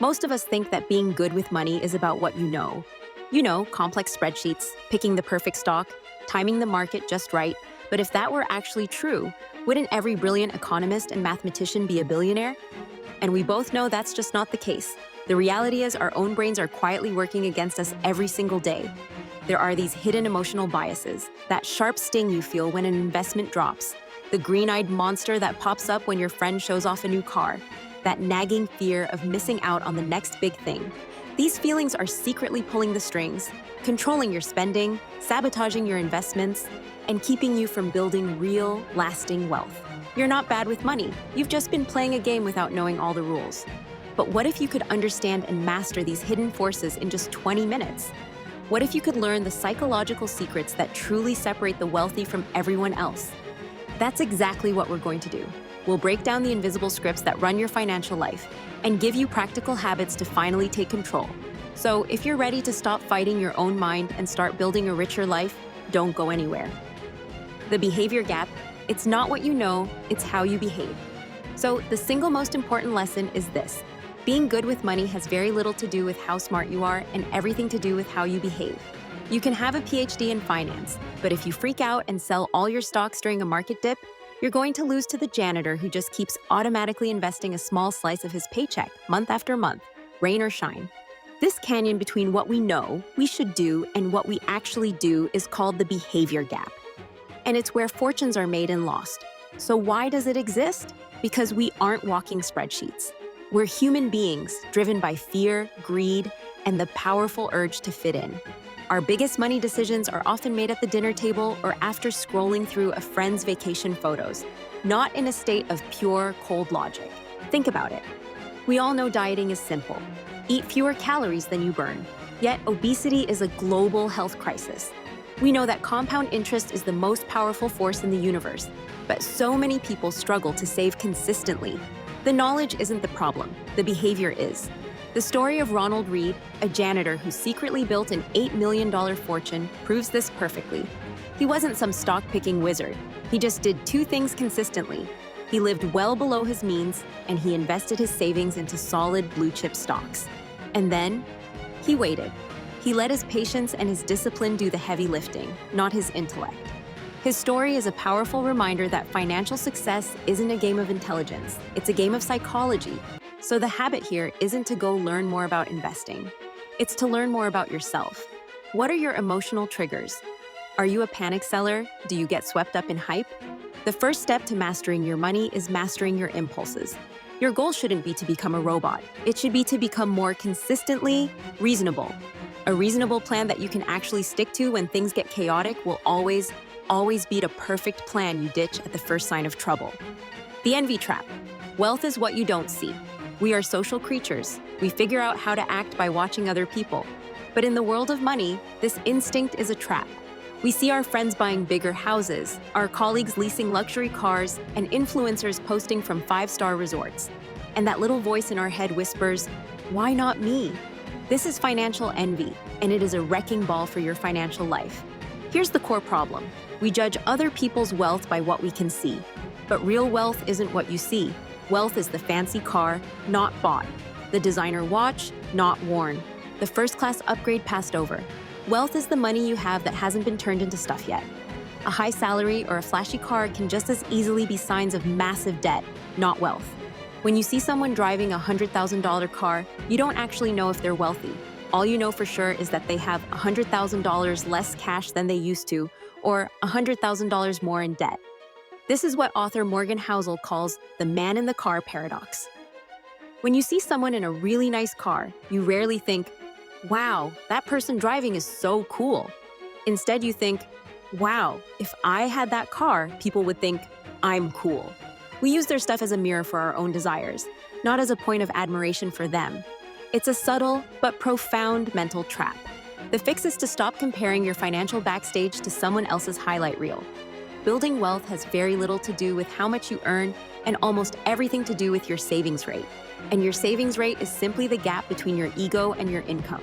Most of us think that being good with money is about what you know. You know, complex spreadsheets, picking the perfect stock, timing the market just right. But if that were actually true, wouldn't every brilliant economist and mathematician be a billionaire? And we both know that's just not the case. The reality is our own brains are quietly working against us every single day. There are these hidden emotional biases, that sharp sting you feel when an investment drops, the green-eyed monster that pops up when your friend shows off a new car, that nagging fear of missing out on the next big thing. These feelings are secretly pulling the strings, controlling your spending, sabotaging your investments, and keeping you from building real, lasting wealth. You're not bad with money. You've just been playing a game without knowing all the rules. But what if you could understand and master these hidden forces in just 20 minutes? What if you could learn the psychological secrets that truly separate the wealthy from everyone else? That's exactly what we're going to do. We'll break down the invisible scripts that run your financial life and give you practical habits to finally take control. So if you're ready to stop fighting your own mind and start building a richer life, don't go anywhere. The behavior gap, it's not what you know, it's how you behave. So the single most important lesson is this. Being good with money has very little to do with how smart you are and everything to do with how you behave. You can have a PhD in finance, but if you freak out and sell all your stocks during a market dip, you're going to lose to the janitor who just keeps automatically investing a small slice of his paycheck month after month, rain or shine. This canyon between what we know we should do and what we actually do is called the behavior gap. And it's where fortunes are made and lost. So why does it exist? Because we aren't walking spreadsheets. We're human beings driven by fear, greed, and the powerful urge to fit in. Our biggest money decisions are often made at the dinner table or after scrolling through a friend's vacation photos, not in a state of pure, cold logic. Think about it. We all know dieting is simple. Eat fewer calories than you burn. Yet obesity is a global health crisis. We know that compound interest is the most powerful force in the universe, but so many people struggle to save consistently. The knowledge isn't the problem, the behavior is. The story of Ronald Read, a janitor who secretly built an $8 million fortune, proves this perfectly. He wasn't some stock-picking wizard. He just did two things consistently. He lived well below his means, and he invested his savings into solid blue-chip stocks. And then, he waited. He let his patience and his discipline do the heavy lifting, not his intellect. His story is a powerful reminder that financial success isn't a game of intelligence, it's a game of psychology. So the habit here isn't to go learn more about investing. It's to learn more about yourself. What are your emotional triggers? Are you a panic seller? Do you get swept up in hype? The first step to mastering your money is mastering your impulses. Your goal shouldn't be to become a robot. It should be to become more consistently reasonable. A reasonable plan that you can actually stick to when things get chaotic will always beat a perfect plan you ditch at the first sign of trouble. The envy trap. Wealth is what you don't see. We are social creatures. We figure out how to act by watching other people. But in the world of money, this instinct is a trap. We see our friends buying bigger houses, our colleagues leasing luxury cars, and influencers posting from five-star resorts. And that little voice in our head whispers, "Why not me?" This is financial envy, and it is a wrecking ball for your financial life. Here's the core problem. We judge other people's wealth by what we can see. But real wealth isn't what you see. Wealth is the fancy car, not bought. The designer watch, not worn. The first-class upgrade passed over. Wealth is the money you have that hasn't been turned into stuff yet. A high salary or a flashy car can just as easily be signs of massive debt, not wealth. When you see someone driving a $100,000 car, you don't actually know if they're wealthy. All you know for sure is that they have $100,000 less cash than they used to, or $100,000 more in debt. This is what author Morgan Housel calls the man in the car paradox. When you see someone in a really nice car, you rarely think, "Wow, that person driving is so cool." Instead, you think, "Wow, if I had that car, people would think I'm cool." We use their stuff as a mirror for our own desires, not as a point of admiration for them. It's a subtle but profound mental trap. The fix is to stop comparing your financial backstage to someone else's highlight reel. Building wealth has very little to do with how much you earn and almost everything to do with your savings rate. And your savings rate is simply the gap between your ego and your income.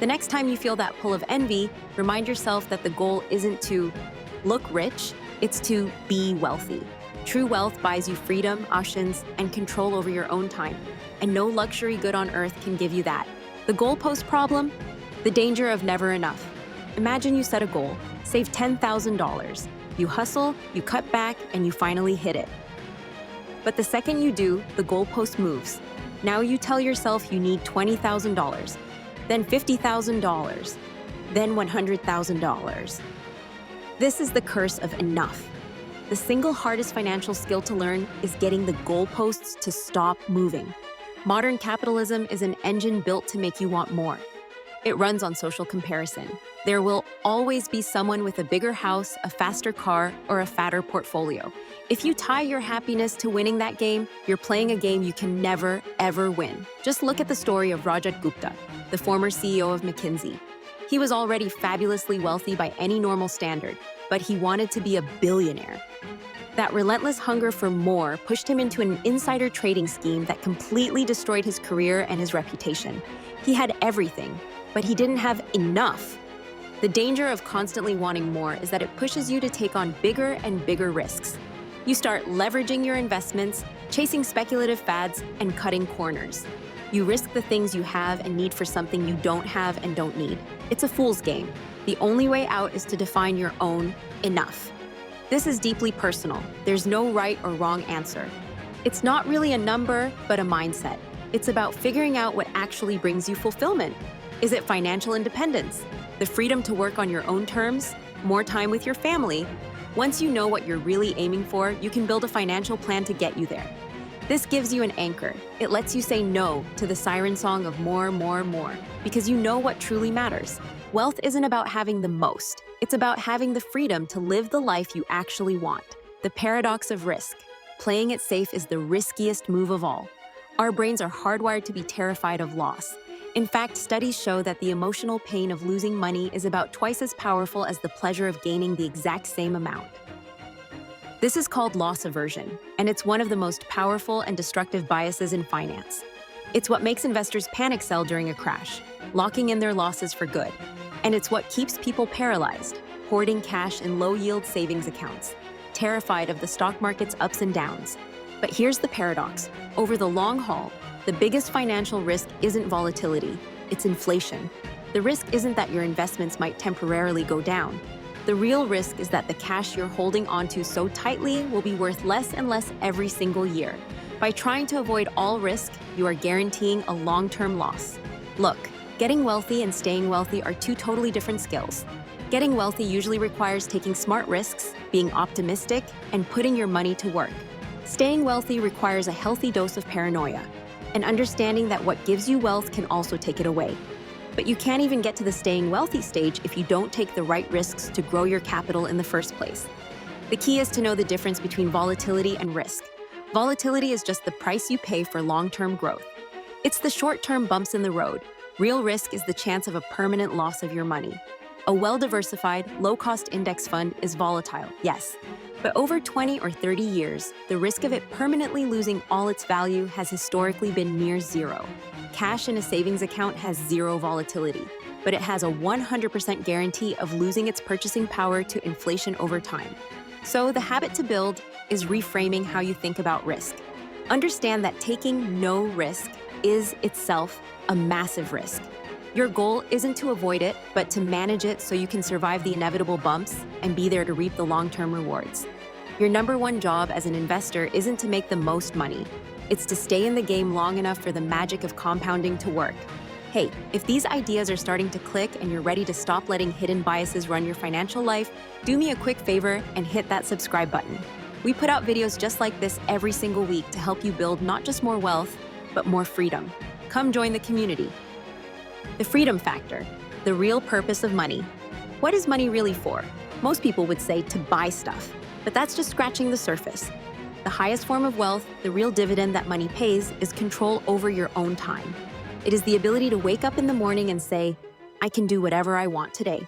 The next time you feel that pull of envy, remind yourself that the goal isn't to look rich, it's to be wealthy. True wealth buys you freedom, options, and control over your own time. and no luxury good on earth can give you that. The goalpost problem? The danger of never enough. Imagine you set a goal, save $10,000. You hustle, you cut back, and you finally hit it. But the second you do, the goalpost moves. Now you tell yourself you need $20,000, then $50,000, then $100,000. This is the curse of enough. The single hardest financial skill to learn is getting the goalposts to stop moving. Modern capitalism is an engine built to make you want more. It runs on social comparison. There will always be someone with a bigger house, a faster car, or a fatter portfolio. If you tie your happiness to winning that game, you're playing a game you can never, ever win. Just look at the story of Rajat Gupta, the former CEO of McKinsey. He was already fabulously wealthy by any normal standard, but he wanted to be a billionaire. That relentless hunger for more pushed him into an insider trading scheme that completely destroyed his career and his reputation. He had everything, but he didn't have enough. The danger of constantly wanting more is that it pushes you to take on bigger and bigger risks. You start leveraging your investments, chasing speculative fads, and cutting corners. You risk the things you have and need for something you don't have and don't need. It's a fool's game. The only way out is to define your own enough. This is deeply personal. There's no right or wrong answer. It's not really a number, but a mindset. It's about figuring out what actually brings you fulfillment. Is it financial independence? The freedom to work on your own terms? More time with your family? Once you know what you're really aiming for, you can build a financial plan to get you there. This gives you an anchor. It lets you say no to the siren song of more, because you know what truly matters. Wealth isn't about having the most. It's about having the freedom to live the life you actually want. The paradox of risk. Playing it safe is the riskiest move of all. Our brains are hardwired to be terrified of loss. In fact, studies show that the emotional pain of losing money is about twice as powerful as the pleasure of gaining the exact same amount. This is called loss aversion, and it's one of the most powerful and destructive biases in finance. It's what makes investors panic sell during a crash, locking in their losses for good. And it's what keeps people paralyzed, hoarding cash in low-yield savings accounts, terrified of the stock market's ups and downs. But here's the paradox. Over the long haul, the biggest financial risk isn't volatility, it's inflation. The risk isn't that your investments might temporarily go down. The real risk is that the cash you're holding onto so tightly will be worth less and less every single year. By trying to avoid all risk, you are guaranteeing a long-term loss. Look, getting wealthy and staying wealthy are two totally different skills. Getting wealthy usually requires taking smart risks, being optimistic, and putting your money to work. Staying wealthy requires a healthy dose of paranoia, and understanding that what gives you wealth can also take it away. But you can't even get to the staying wealthy stage if you don't take the right risks to grow your capital in the first place. The key is to know the difference between volatility and risk. Volatility is just the price you pay for long-term growth. It's the short-term bumps in the road. Real risk is the chance of a permanent loss of your money. A well-diversified, low-cost index fund is volatile, yes, but over 20 or 30 years, the risk of it permanently losing all its value has historically been near zero. Cash in a savings account has zero volatility, but it has a 100% guarantee of losing its purchasing power to inflation over time. So the habit to build is reframing how you think about risk. Understand that taking no risk is itself a massive risk. Your goal isn't to avoid it, but to manage it so you can survive the inevitable bumps and be there to reap the long-term rewards. Your number one job as an investor isn't to make the most money. It's to stay in the game long enough for the magic of compounding to work. Hey, if these ideas are starting to click and you're ready to stop letting hidden biases run your financial life, do me a quick favor and hit that subscribe button. We put out videos just like this every single week to help you build not just more wealth, but more freedom. Come join the community. The freedom factor, the real purpose of money. What is money really for? Most people would say to buy stuff, but that's just scratching the surface. The highest form of wealth, the real dividend that money pays, is control over your own time. It is the ability to wake up in the morning and say, I can do whatever I want today.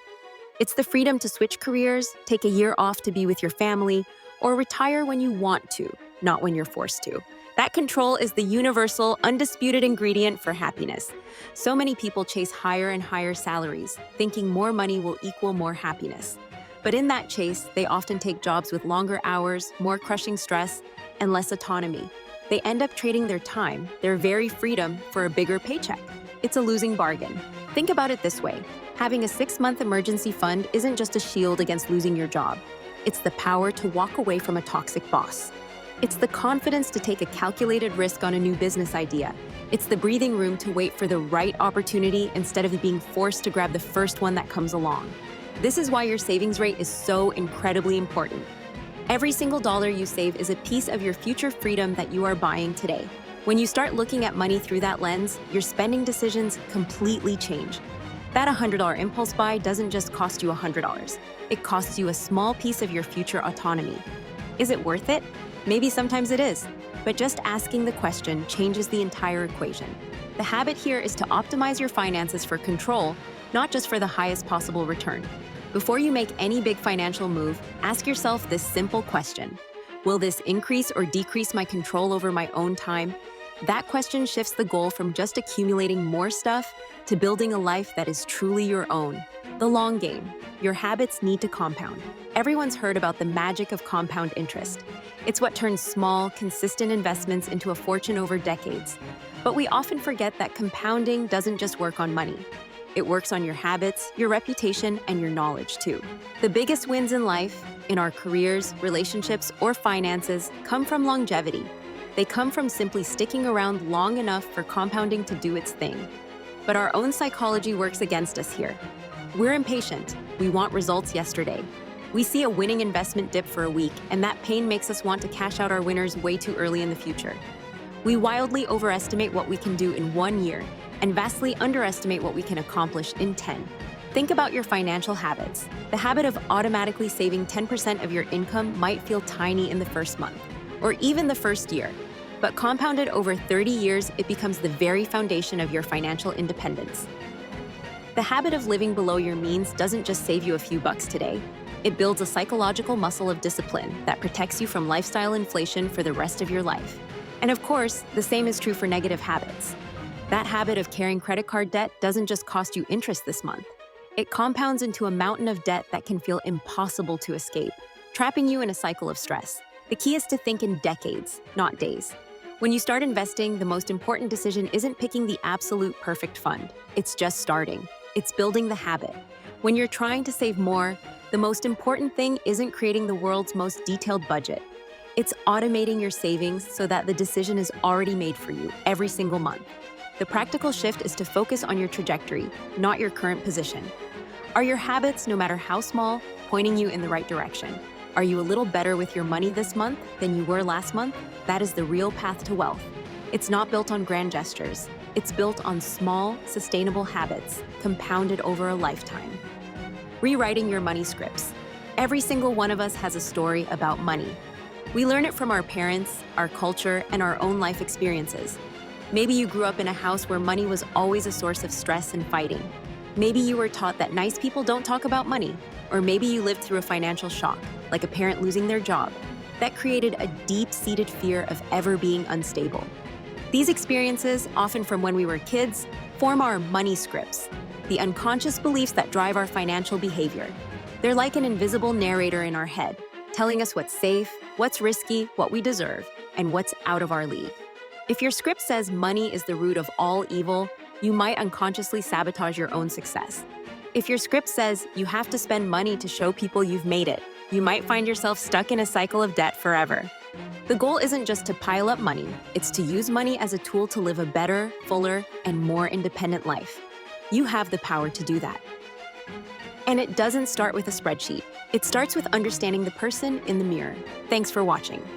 It's the freedom to switch careers, take a year off to be with your family, or retire when you want to, not when you're forced to. That control is the universal, undisputed ingredient for happiness. So many people chase higher and higher salaries, thinking more money will equal more happiness. But in that chase, they often take jobs with longer hours, more crushing stress, and less autonomy. They end up trading their time, their very freedom, for a bigger paycheck. It's a losing bargain. Think about it this way. Having a 6-month emergency fund isn't just a shield against losing your job. It's the power to walk away from a toxic boss. It's the confidence to take a calculated risk on a new business idea. It's the breathing room to wait for the right opportunity instead of being forced to grab the first one that comes along. This is why your savings rate is so incredibly important. Every single dollar you save is a piece of your future freedom that you are buying today. When you start looking at money through that lens, your spending decisions completely change. That $100 impulse buy doesn't just cost you $100. It costs you a small piece of your future autonomy. Is it worth it? Maybe sometimes it is, but just asking the question changes the entire equation. The habit here is to optimize your finances for control, not just for the highest possible return. Before you make any big financial move, ask yourself this simple question. Will this increase or decrease my control over my own time? That question shifts the goal from just accumulating more stuff to building a life that is truly your own. The long game. Your habits need to compound. Everyone's heard about the magic of compound interest. It's what turns small, consistent investments into a fortune over decades. But we often forget that compounding doesn't just work on money. It works on your habits, your reputation, and your knowledge too. The biggest wins in life, in our careers, relationships, or finances, come from longevity. They come from simply sticking around long enough for compounding to do its thing. But our own psychology works against us here. We're impatient. We want results yesterday. We see a winning investment dip for a week, and that pain makes us want to cash out our winners way too early in the future. We wildly overestimate what we can do in 1 year and vastly underestimate what we can accomplish in 10. Think about your financial habits. The habit of automatically saving 10% of your income might feel tiny in the first month, or even the first year. But compounded over 30 years, it becomes the very foundation of your financial independence. The habit of living below your means doesn't just save you a few bucks today. It builds a psychological muscle of discipline that protects you from lifestyle inflation for the rest of your life. And of course, the same is true for negative habits. That habit of carrying credit card debt doesn't just cost you interest this month. It compounds into a mountain of debt that can feel impossible to escape, trapping you in a cycle of stress. The key is to think in decades, not days. When you start investing, the most important decision isn't picking the absolute perfect fund. It's just starting. It's building the habit. When you're trying to save more, the most important thing isn't creating the world's most detailed budget. It's automating your savings so that the decision is already made for you every single month. The practical shift is to focus on your trajectory, not your current position. Are your habits, no matter how small, pointing you in the right direction? Are you a little better with your money this month than you were last month? That is the real path to wealth. It's not built on grand gestures. It's built on small, sustainable habits, compounded over a lifetime. Rewriting your money scripts. Every single one of us has a story about money. We learn it from our parents, our culture, and our own life experiences. Maybe you grew up in a house where money was always a source of stress and fighting. Maybe you were taught that nice people don't talk about money. Or maybe you lived through a financial shock, like a parent losing their job. That created a deep-seated fear of ever being unstable. These experiences, often from when we were kids, form our money scripts, the unconscious beliefs that drive our financial behavior. They're like an invisible narrator in our head, telling us what's safe, what's risky, what we deserve, and what's out of our league. If your script says money is the root of all evil, you might unconsciously sabotage your own success. If your script says you have to spend money to show people you've made it, you might find yourself stuck in a cycle of debt forever. The goal isn't just to pile up money, it's to use money as a tool to live a better, fuller, and more independent life. You have the power to do that. And it doesn't start with a spreadsheet. It starts with understanding the person in the mirror. Thanks for watching.